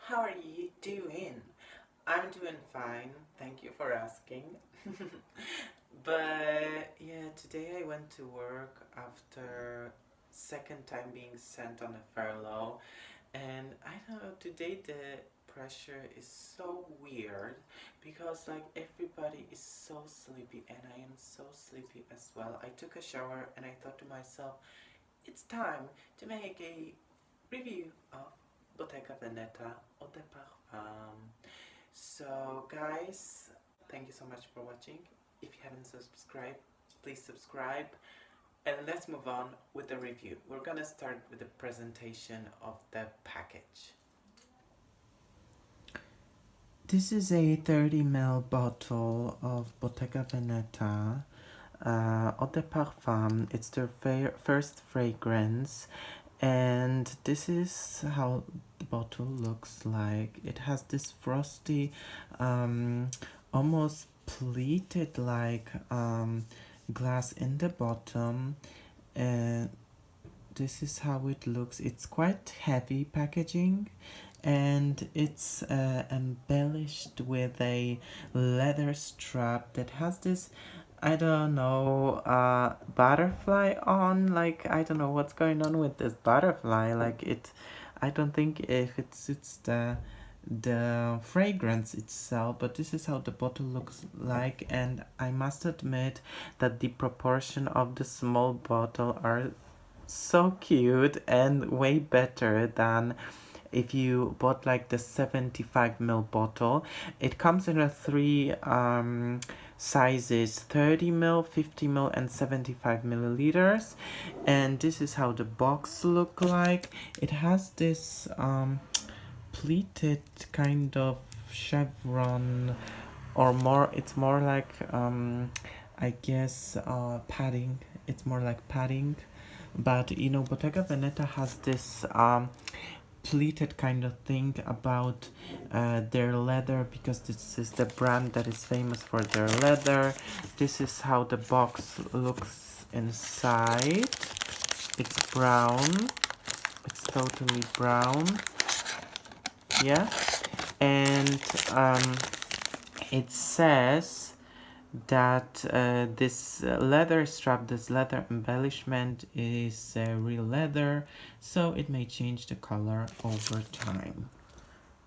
How are you doing? I'm doing fine, thank you for asking. But yeah, today I went to work after second time being sent on a furlough, and I don't know, today the pressure is so weird because like everybody is so sleepy and I am so sleepy as well. I took a shower and I thought to myself, it's time to make a review of Bottega Veneta Edp. So guys, thank you so much for watching. If you haven't subscribed, please subscribe. And let's move on with the review. We're gonna start with the presentation of the package. This is a 30 ml bottle of Bottega Veneta Eau de Parfum. It's their first fragrance, and this is how the bottle looks like. It has this frosty, almost pleated like glass in the bottom, and this is how it looks. It's quite heavy packaging, and it's embellished with a leather strap that has this, I don't know, butterfly on. Like, I don't know what's going on with this butterfly. Like, I don't think if it suits the fragrance itself, but this is how the bottle looks like. And I must admit that the proportion of the small bottle are so cute and way better than if you bought like the 75 ml bottle. It comes in a three sizes: 30 ml, 50 ml, and 75 milliliters. And this is how the box look like. It has this pleated kind of chevron, or more, it's more like I guess padding. It's more like padding, but you know, Bottega Veneta has this pleated kind of thing about their leather, because this is the brand that is famous for their leather. This is how the box looks inside. It's brown. It's totally brown. Yeah. And it says that this leather strap, this leather embellishment is real leather, so it may change the color over time.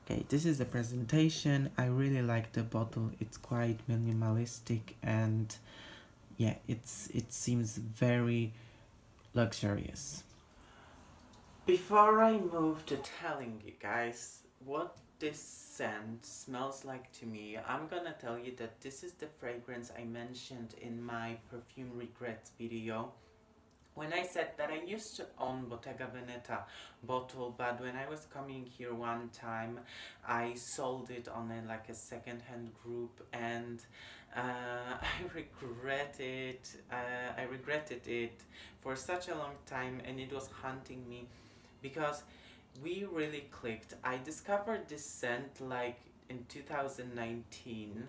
Okay, this is the presentation. I really like the bottle. It's quite minimalistic, and yeah, it seems very luxurious. Before I move to telling you guys what this scent smells like to me, I'm gonna tell you that this is the fragrance I mentioned in my perfume regrets video. When I said that I used to own Bottega Veneta bottle, but when I was coming here one time, I sold it on a second-hand group, and I regretted it for such a long time, and it was haunting me because we really clicked. I discovered this scent like in 2019,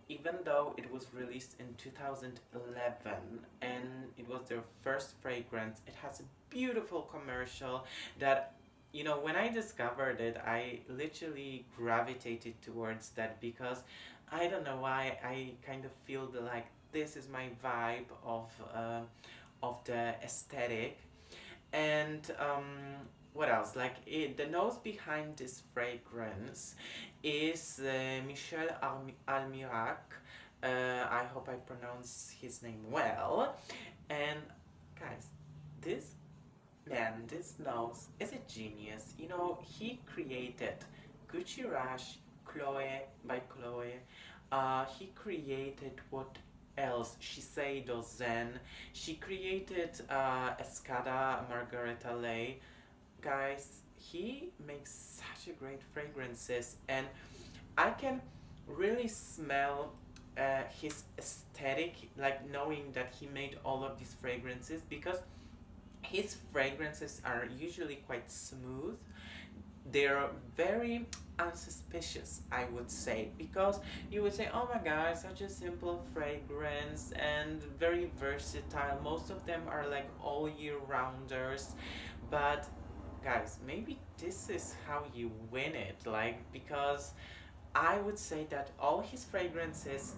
even though it was released in 2011 and it was their first fragrance. It has a beautiful commercial that, you know, when I discovered it, I literally gravitated towards that because I don't know why, I kind of feel like this is my vibe of the aesthetic. And what else? Like the nose behind this fragrance is Michel Almirac. I hope I pronounce his name well. And guys, this man, this nose is a genius. You know, he created Gucci Rush, Chloe by Chloe. He created what else? Shiseido Zen. She created Escada Margareta Lay. Guys, he makes such a great fragrances, and I can really smell his aesthetic, like knowing that he made all of these fragrances, because his fragrances are usually quite smooth. They're very unsuspicious, I would say, because you would say, oh my god, such a simple fragrance and very versatile. Most of them are like all year rounders, but guys, maybe this is how you win it. Like, because I would say that all his fragrances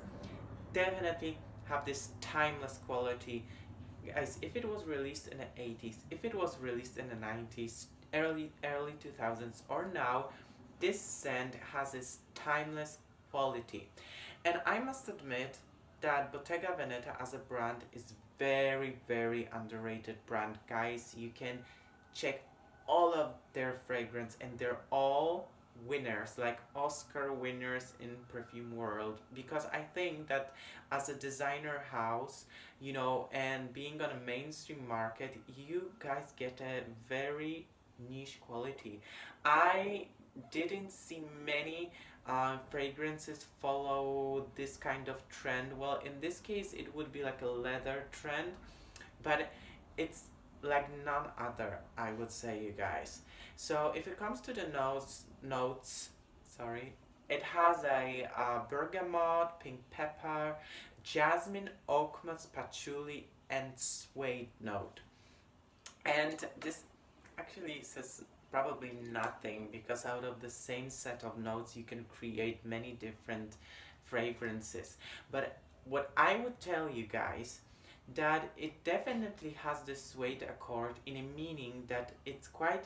definitely have this timeless quality. Guys, if it was released in the 80s, if it was released in the 90s, early 2000s, or now, this scent has this timeless quality. And I must admit that Bottega Veneta as a brand is very underrated brand. Guys, you can check all of their fragrance and they're all winners, like Oscar winners in perfume world, because I think that as a designer house, you know, and being on a mainstream market, you guys get a very niche quality. I didn't see many fragrances follow this kind of trend. Well, in this case it would be like a leather trend, but it's like none other, I would say, you guys. So if it comes to the notes, sorry, it has a bergamot, pink pepper, jasmine, oak moss, patchouli, and suede note. And this actually says probably nothing, because out of the same set of notes you can create many different fragrances. But what I would tell you guys, that it definitely has the suede accord, in a meaning that it's quite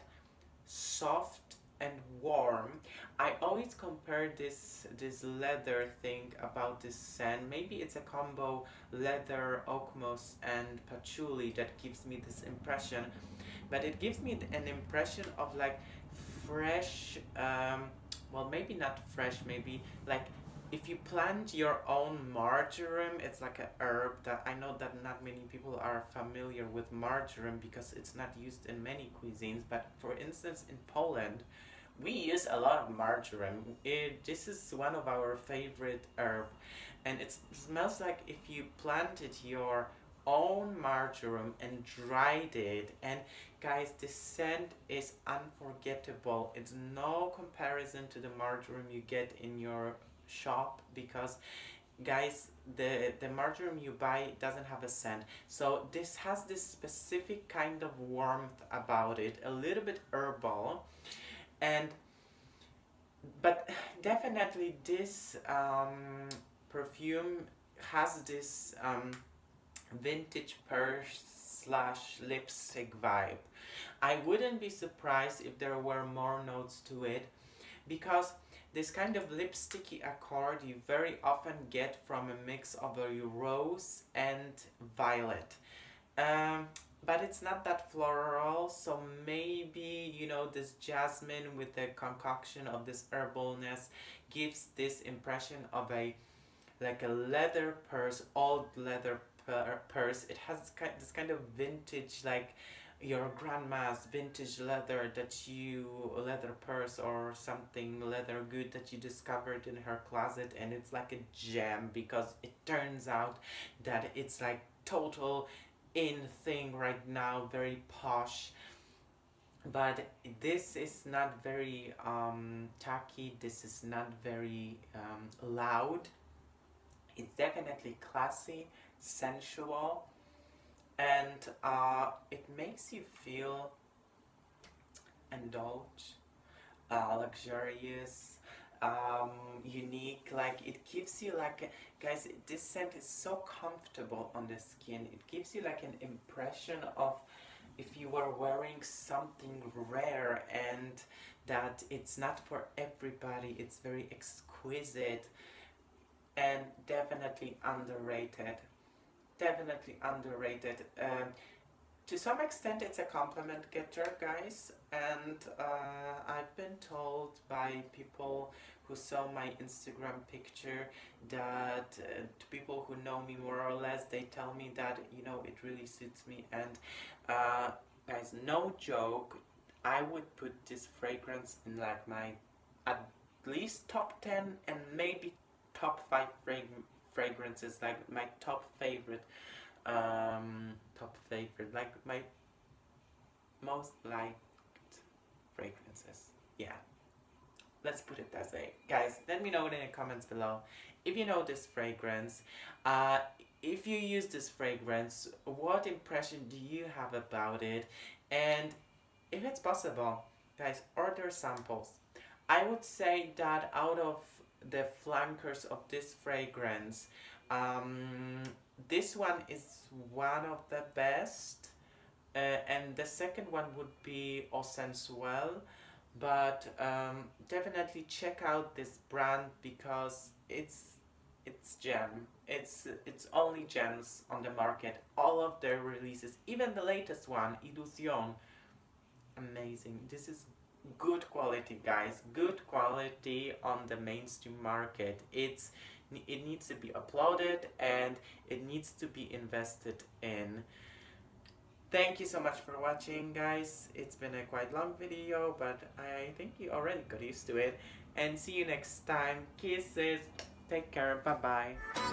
soft and warm. I always compare this leather thing about this scent. Maybe it's a combo leather, oak moss, and patchouli that gives me this impression. But it gives me an impression of like fresh. Well, maybe not fresh. Maybe like if you plant your own marjoram, it's like a herb that I know that not many people are familiar with marjoram because it's not used in many cuisines. But for instance, in Poland, we use a lot of marjoram. This is one of our favorite herb, and it smells like if you planted your own marjoram and dried it. And guys, the scent is unforgettable. It's no comparison to the marjoram you get in your shop, because guys, the marjoram you buy doesn't have a scent. So this has this specific kind of warmth about it, a little bit herbal. And but definitely this perfume has this vintage purse slash lipstick vibe. I wouldn't be surprised if there were more notes to it, because this kind of lipsticky accord you very often get from a mix of a rose and violet. Um, but it's not that floral, so maybe, you know, this jasmine with the concoction of this herbalness gives this impression of a like a leather purse, old leather purse. It has this kind of vintage, like your grandma's vintage leather that you leather purse or something leather good that you discovered in her closet, and it's like a gem because it turns out that it's like total in thing right now, very posh. But this is not very tacky, this is not very loud. It's definitely classy, sensual, and it makes you feel indulged, luxurious, unique. Like it gives you like, guys, this scent is so comfortable on the skin. It gives you like an impression of if you were wearing something rare, and that it's not for everybody. It's very exquisite and definitely underrated. Definitely underrated. To some extent, it's a compliment getter, guys, and I've been told by people who saw my Instagram picture that to people who know me more or less, they tell me that, you know, it really suits me. And guys, no joke, I would put this fragrance in like my at least top 10 and maybe top 5 fragrances, like my top favorite, like my most liked fragrances. Yeah, let's put it that way. Guys, let me know in the comments below if you know this fragrance. If you use this fragrance, what impression do you have about it? And if it's possible, guys, order samples. I would say that out of the flankers of this fragrance, this one is one of the best, and the second one would be Au Sensuel, but definitely check out this brand because it's gem. It's only gems on the market. All of their releases, even the latest one, Illusion, amazing. This is good quality, guys. Good quality on the mainstream market. It needs to be uploaded and it needs to be invested in. Thank you so much for watching, guys. It's been a quite long video, but I think you already got used to it. And see you next time. Kisses. Take care. Bye bye.